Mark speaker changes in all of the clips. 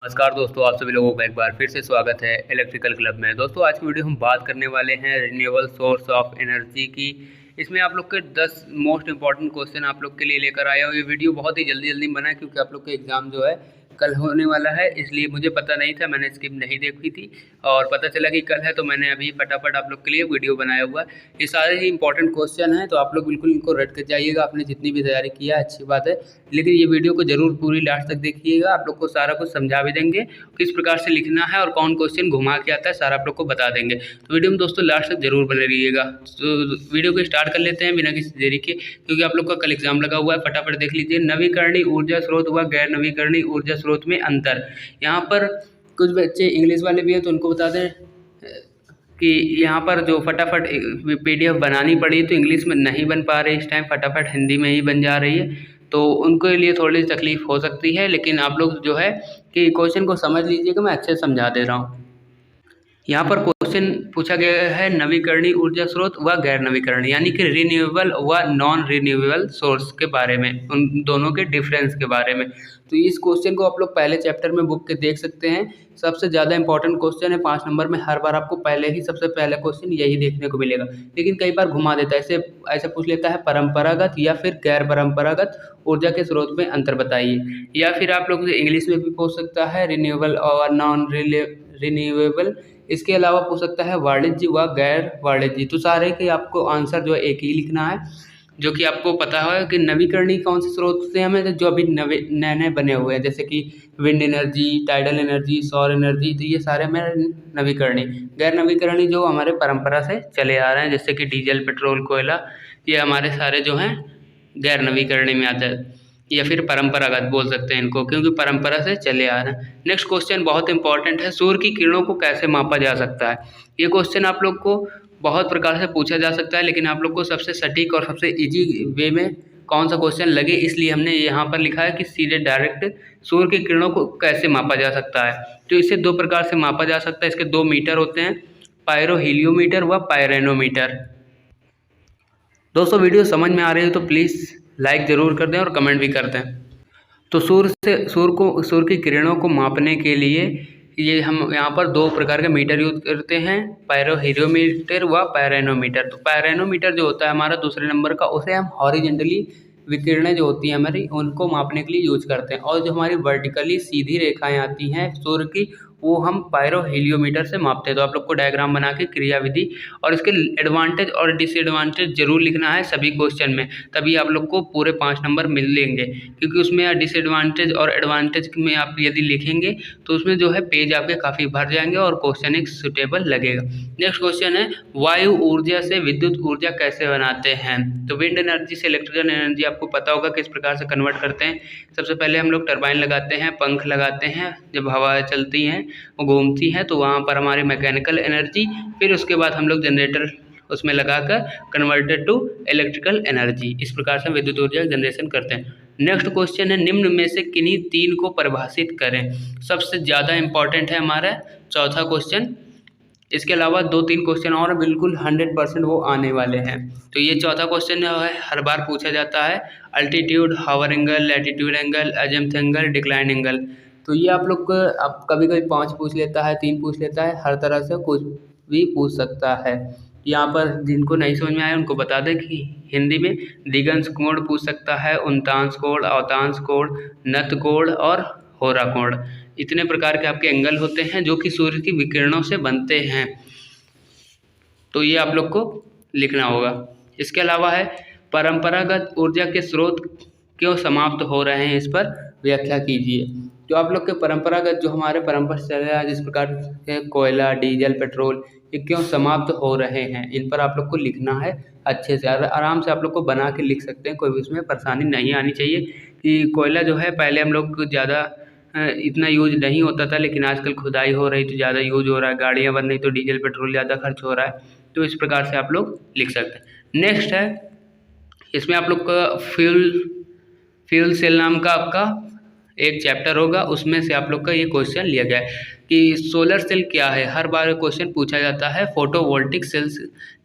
Speaker 1: नमस्कार दोस्तों, आप सभी लोगों का एक बार फिर से स्वागत है इलेक्ट्रिकल क्लब में। दोस्तों आज की वीडियो हम बात करने वाले हैं रिन्यूएबल सोर्स ऑफ एनर्जी की। इसमें आप लोग के 10 मोस्ट इंपॉर्टेंट क्वेश्चन आप लोग के लिए लेकर आया हूँ। ये वीडियो बहुत ही जल्दी बना है क्योंकि आप लोग का एग्ज़ाम जो है कल होने वाला है, इसलिए मुझे पता नहीं था, मैंने स्किप नहीं देखी थी और पता चला कि कल है तो मैंने अभी फटाफट आप लोग के लिए वीडियो बनाया हुआ है। ये सारे ही इंपॉर्टेंट क्वेश्चन हैं तो आप लोग बिल्कुल इनको रट कर जाइएगा। आपने जितनी भी तैयारी किया है अच्छी बात है, लेकिन ये वीडियो को जरूर पूरी लास्ट तक देखिएगा। आप लोग को सारा कुछ समझा भी देंगे, किस प्रकार से लिखना है और कौन क्वेश्चन घुमा के आता है, सारा आप लोग को बता देंगे। तो वीडियो में दोस्तों लास्ट तक जरूर बने रहिएगा। तो वीडियो को स्टार्ट कर लेते हैं बिना किसी देरी के, क्योंकि आप लोग का कल एग्जाम लगा हुआ है। फटाफट देख लीजिए, नवीकरणीय ऊर्जा स्रोत व गैर नवीकरणीय ऊर्जा स्रोत में अंतर। यहाँ पर कुछ बच्चे इंग्लिश वाले भी हैं तो उनको बता दें कि यहाँ पर जो फटाफट PDF बनानी पड़ी तो इंग्लिश में नहीं बन पा रही, इस टाइम फटाफट हिंदी में ही बन जा रही है, तो उनके लिए थोड़ी तकलीफ हो सकती है। लेकिन आप लोग जो है कि क्वेश्चन को समझ लीजिएगा, मैं अच्छे से समझा दे रहा हूँ। यहाँ पर क्वेश्चन पूछा गया है नवीकरणीय ऊर्जा स्रोत व गैर नवीकरणीय, यानी कि रिन्यूएबल व नॉन रिन्यूएबल सोर्स के बारे में, उन दोनों के डिफरेंस के बारे में। तो इस क्वेश्चन को आप लोग पहले चैप्टर में बुक के देख सकते हैं। सबसे ज़्यादा इंपॉर्टेंट क्वेश्चन है 5 नंबर में। हर बार आपको पहले ही सबसे पहला क्वेश्चन यही देखने को मिलेगा, लेकिन कई बार घुमा देता है, ऐसे पूछ लेता है परंपरागत या फिर गैर परंपरागत ऊर्जा के स्रोत में अंतर बताइए। या फिर आप लोग इंग्लिश में भी पूछ सकता है रिन्यूएबल और नॉन रिन्यूएबल। इसके अलावा पूछ सकता है वाणिज्य व गैर वाणिज्य। तो सारे के आपको आंसर जो है एक ही लिखना है, जो कि आपको पता है कि नवीकरणीय कौन से स्रोत से हमें जो अभी नए नए बने हुए हैं, जैसे कि विंड एनर्जी, टाइडल एनर्जी, सौर एनर्जी, तो ये सारे हमारे नवीकरणीय। गैर नवीकरणीय जो हमारे परंपरा से चले आ रहे हैं, जैसे कि डीजल, पेट्रोल, कोयला, ये हमारे सारे जो हैं गैर नवीकरणीय में आते हैं, या फिर परंपरागत बोल सकते हैं इनको, क्योंकि परंपरा से चले आ रहे हैं। नेक्स्ट क्वेश्चन बहुत इंपॉर्टेंट है, सूर्य की किरणों को कैसे मापा जा सकता है। ये क्वेश्चन आप लोग को बहुत प्रकार से पूछा जा सकता है, लेकिन आप लोग को सबसे सटीक और सबसे इजी वे में कौन सा क्वेश्चन लगे, इसलिए हमने यहाँ पर लिखा है कि सीधे डायरेक्ट सूर्य की किरणों को कैसे मापा जा सकता है। तो इसे 2 प्रकार से मापा जा सकता है। इसके 2 मीटर होते हैं, पायरोहीलियोमीटर व पायरेनोमीटर। दोस्तों वीडियो समझ में आ रही है तो प्लीज़ लाइक ज़रूर कर दें और कमेंट भी कर दें। तो सूर्य की किरणों को मापने के लिए ये हम यहाँ पर 2 प्रकार के मीटर यूज करते हैं, पायरोहीलियोमीटर व पायरेनोमीटर। तो पायरेनोमीटर जो होता है हमारा दूसरे नंबर का, उसे हम हॉरिजेंटली विकिरणें जो होती हैं हमारी, उनको मापने के लिए यूज करते हैं। और जो हमारी वर्टिकली सीधी रेखाएं आती हैं सूर्य की, वो हम पायरोहीलियोमीटर से मापते हैं। तो आप लोग को डायग्राम बना के क्रियाविधि और इसके एडवांटेज और डिसएडवांटेज जरूर लिखना है सभी क्वेश्चन में, तभी आप लोग को पूरे 5 नंबर मिलेंगे। क्योंकि उसमें डिसएडवांटेज और एडवांटेज में आप यदि लिखेंगे तो उसमें जो है पेज आपके काफ़ी भर जाएंगे और क्वेश्चन एक सुटेबल लगेगा। नेक्स्ट क्वेश्चन है वायु ऊर्जा से विद्युत ऊर्जा कैसे बनाते हैं। तो विंड एनर्जी से इलेक्ट्रिकल एनर्जी आपको पता होगा किस प्रकार से कन्वर्ट करते हैं। सबसे पहले हम लोग टरबाइन लगाते हैं, पंख लगाते हैं, जब हवा चलती हैं वो घूमती हैं तो वहाँ पर हमारी मैकेनिकल एनर्जी, फिर उसके बाद हम लोग जनरेटर उसमें लगाकर कन्वर्टेड टू इलेक्ट्रिकल एनर्जी। इस प्रकार से विद्युत ऊर्जा जनरेशन करते हैं। नेक्स्ट क्वेश्चन है निम्न में से किन्हीं 3 को परिभाषित करें। सबसे ज़्यादा इंपॉर्टेंट है हमारा चौथा क्वेश्चन। इसके अलावा 2-3 क्वेश्चन और बिल्कुल 100% वो आने वाले हैं। तो ये चौथा क्वेश्चन जो है हर बार पूछा जाता है, altitude, hour angle, latitude angle, azimuth angle, decline angle. तो ये आप लोग को अब कभी कभी 5 पूछ लेता है, 3 पूछ लेता है, हर तरह से कुछ भी पूछ सकता है। यहाँ पर जिनको नहीं समझ में आया उनको बता दें कि हिंदी में दिगंश कोण पूछ सकता है, उनतांश कोण, अवतांश कोण, नत कोण और होरा कोण। इतने प्रकार के आपके एंगल होते हैं जो कि सूर्य की विकिरणों से बनते हैं। तो ये आप लोग को लिखना होगा। इसके अलावा है परंपरागत ऊर्जा के स्रोत क्यों समाप्त हो रहे हैं, इस पर व्याख्या कीजिए। जो आप लोग के परंपरागत जो हमारे परंपरा से चल रहा है, जिस प्रकार के कोयला, डीजल, पेट्रोल, ये क्यों समाप्त हो रहे हैं, इन पर आप लोग को लिखना है अच्छे से। आराम से आप लोग को बना के लिख सकते हैं, कोई भी उसमें परेशानी नहीं आनी चाहिए। कि कोयला जो है पहले हम लोग ज़्यादा इतना यूज नहीं होता था, लेकिन आजकल खुदाई हो रही तो ज़्यादा यूज हो रहा है, गाड़ियाँ बन रही तो डीजल पेट्रोल ज़्यादा खर्च हो रहा है। तो इस प्रकार से आप लोग लिख सकते हैं। नेक्स्ट है इसमें आप लोग का फ्यूल सेल नाम का आपका एक चैप्टर होगा, उसमें से आप लोग का ये क्वेश्चन लिया गया है कि सोलर सेल क्या है। हर बार क्वेश्चन पूछा जाता है फोटोवोल्टिक सेल्स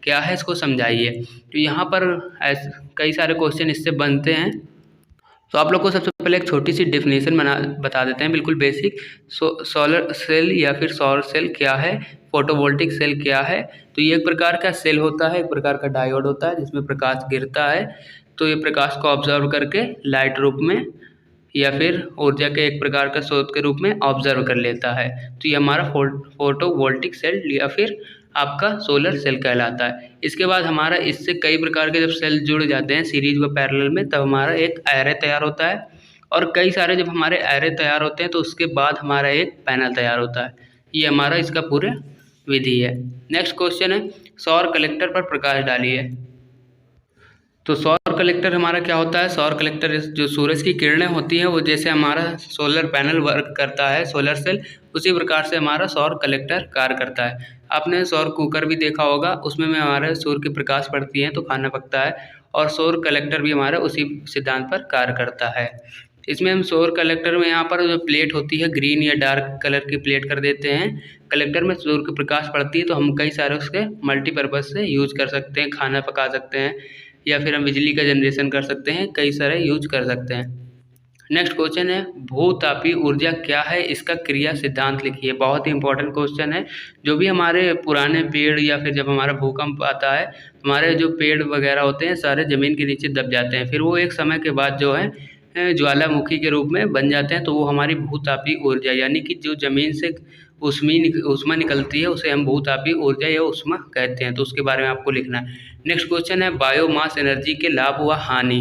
Speaker 1: क्या है, इसको समझाइए। तो यहाँ पर कई सारे क्वेश्चन इससे बनते हैं। तो आप लोग को सबसे पहले एक छोटी सी डेफिनेशन बता देते हैं, बिल्कुल बेसिक। सोलर सेल या फिर सौर सेल क्या है, फोटोवोल्टिक सेल क्या है। तो ये एक प्रकार का सेल होता है, एक प्रकार का डायोड होता है जिसमें प्रकाश गिरता है, तो ये प्रकाश को ऑब्जर्व करके लाइट रूप में या फिर ऊर्जा के एक प्रकार का स्रोत के रूप में ऑब्जर्व कर लेता है। तो ये हमारा फोटोवोल्टिक सेल या फिर आपका सोलर सेल कहलाता है। इसके बाद हमारा इससे कई प्रकार के जब सेल जुड़ जाते हैं सीरीज व पैरेलल में, तब हमारा एक एरे तैयार होता है। और कई सारे जब हमारे एरे तैयार होते हैं तो उसके बाद हमारा एक पैनल तैयार होता है। ये हमारा इसका पूरे विधि है। नेक्स्ट क्वेश्चन है, सौर कलेक्टर पर प्रकाश डालिए। तो सौर कलेक्टर हमारा क्या होता है, सौर कलेक्टर जो सूरज की किरणें होती हैं वो जैसे हमारा सोलर पैनल वर्क करता है, सोलर सेल, उसी प्रकार से हमारा सौर कलेक्टर कार्य करता है। आपने सौर कुकर भी देखा होगा, उसमें हमारे सूर्य की प्रकाश पड़ती है तो खाना पकता है, और सौर कलेक्टर भी हमारा उसी सिद्धांत पर कार्य करता है। इसमें हम सौर कलेक्टर में यहाँ पर जो प्लेट होती है ग्रीन या डार्क कलर की प्लेट कर देते हैं। कलेक्टर में सूर्य की प्रकाश पड़ती है तो हम कई सारे उसके मल्टीपर्पज़ से यूज कर सकते हैं, खाना पका सकते हैं या फिर हम बिजली का जनरेशन कर सकते हैं, कई सारे यूज कर सकते हैं। नेक्स्ट क्वेश्चन है, भूतापीय ऊर्जा क्या है, इसका क्रिया सिद्धांत लिखिए। बहुत ही इंपॉर्टेंट क्वेश्चन है। जो भी हमारे पुराने पेड़ या फिर जब हमारा भूकंप आता है, हमारे जो पेड़ वगैरह होते हैं सारे ज़मीन के नीचे दब जाते हैं, फिर वो एक समय के बाद जो है ज्वालामुखी के रूप में बन जाते हैं। तो वो हमारी भूतापीय ऊर्जा यानी कि जो ज़मीन से ऊष्मा निकलती है उसे हम भूतापीय ऊर्जा या ऊष्मा कहते हैं। तो उसके बारे में आपको लिखना है। नेक्स्ट क्वेश्चन है, बायोमास एनर्जी के लाभ व हानि।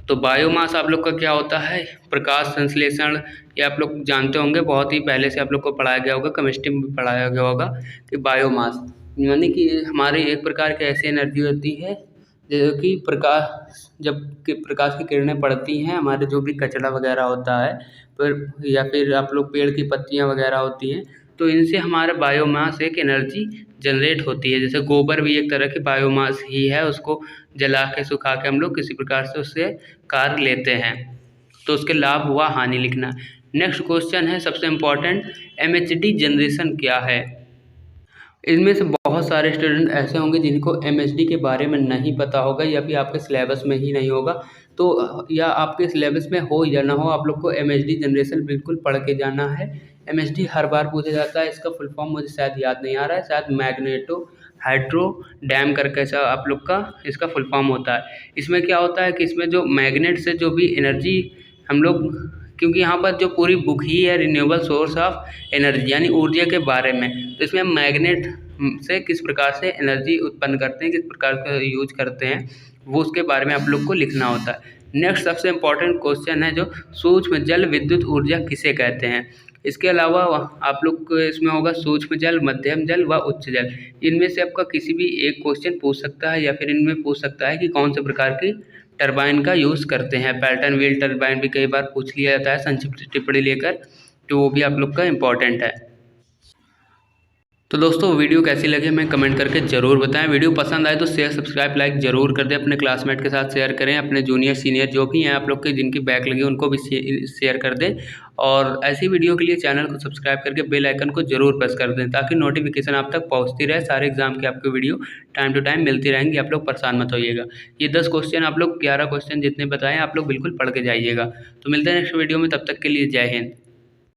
Speaker 1: तो बायोमास आप लोग का क्या होता है, प्रकाश संश्लेषण, ये आप लोग जानते होंगे, बहुत ही पहले से आप लोग को पढ़ाया गया होगा, केमिस्ट्री में भी पढ़ाया गया होगा कि बायोमास यानी कि हमारी एक प्रकार की ऐसी एनर्जी होती है जो कि प्रकाश की किरणें पड़ती हैं, हमारे जो भी कचरा वगैरह होता है पर या फिर आप लोग पेड़ की पत्तियां वगैरह होती हैं, तो इनसे हमारा बायोमास एक एनर्जी जनरेट होती है। जैसे गोबर भी एक तरह की बायोमास ही है, उसको जला के सुखा के हम लोग किसी प्रकार से उससे कार्य लेते हैं। तो उसके लाभ हुआ हानि लिखना। नेक्स्ट क्वेश्चन है सबसे इम्पोर्टेंट, एमएचडी जनरेशन क्या है। इनमें से बहुत सारे स्टूडेंट ऐसे होंगे जिनको एमएचडी के बारे में नहीं पता होगा या फिर आपके सिलेबस में ही नहीं होगा। तो या आपके सिलेबस में हो या ना हो, आप लोग को एमएचडी जनरेशन बिल्कुल पढ़ के जाना है। एमएचडी हर बार पूछा जाता है, इसका फुल फॉर्म मुझे शायद याद नहीं आ रहा है, शायद मैग्नेटो हाइड्रो डैम करके ऐसा आप लोग का इसका फुल फॉर्म होता है। इसमें क्या होता है कि इसमें जो मैग्नेट से जो भी एनर्जी हम लोग, क्योंकि यहाँ पर जो पूरी बुक ही है रिन्यूएबल सोर्स ऑफ एनर्जी यानी ऊर्जा के बारे में, तो इसमें हम मैग्नेट से किस प्रकार से एनर्जी उत्पन्न करते हैं, किस प्रकार का यूज करते हैं, वो उसके बारे में आप लोग को लिखना होता है। नेक्स्ट सबसे इम्पोर्टेंट क्वेश्चन है जो सूक्ष्म जल विद्युत ऊर्जा किसे कहते हैं। इसके अलावा आप लोग को इसमें होगा सूक्ष्म जल, मध्यम जल व उच्च जल। इनमें से आपका किसी भी एक क्वेश्चन पूछ सकता है या फिर इनमें पूछ सकता है कि कौन से प्रकार की टरबाइन का यूज़ करते हैं। पैल्टन व्हील टरबाइन भी कई बार पूछ लिया जाता है संक्षिप्त टिप्पणी लेकर, तो वो भी आप लोग का इम्पोर्टेंट है। तो दोस्तों वीडियो कैसी लगी हमें कमेंट करके ज़रूर बताएं। वीडियो पसंद आए तो शेयर सब्सक्राइब लाइक ज़रूर कर दें, अपने क्लासमेट के साथ शेयर करें, अपने जूनियर सीनियर जो भी हैं आप लोग के जिनकी बैक लगी उनको भी शेयर कर दें। और ऐसी वीडियो के लिए चैनल को सब्सक्राइब करके बेल आइकन को ज़रूर प्रेस कर दें ताकि नोटिफिकेशन आप तक पहुँचती रहे। सारे एग्जाम की आपको वीडियो टाइम टू टाइम मिलती रहेंगी, आप लोग परेशान मत होइएगा। ये 10 क्वेश्चन आप लोग 11 क्वेश्चन जितने बताएँ आप लोग बिल्कुल पढ़ के जाइएगा। तो मिलते हैं नेक्स्ट वीडियो में, तब तक के लिए जय हिंद।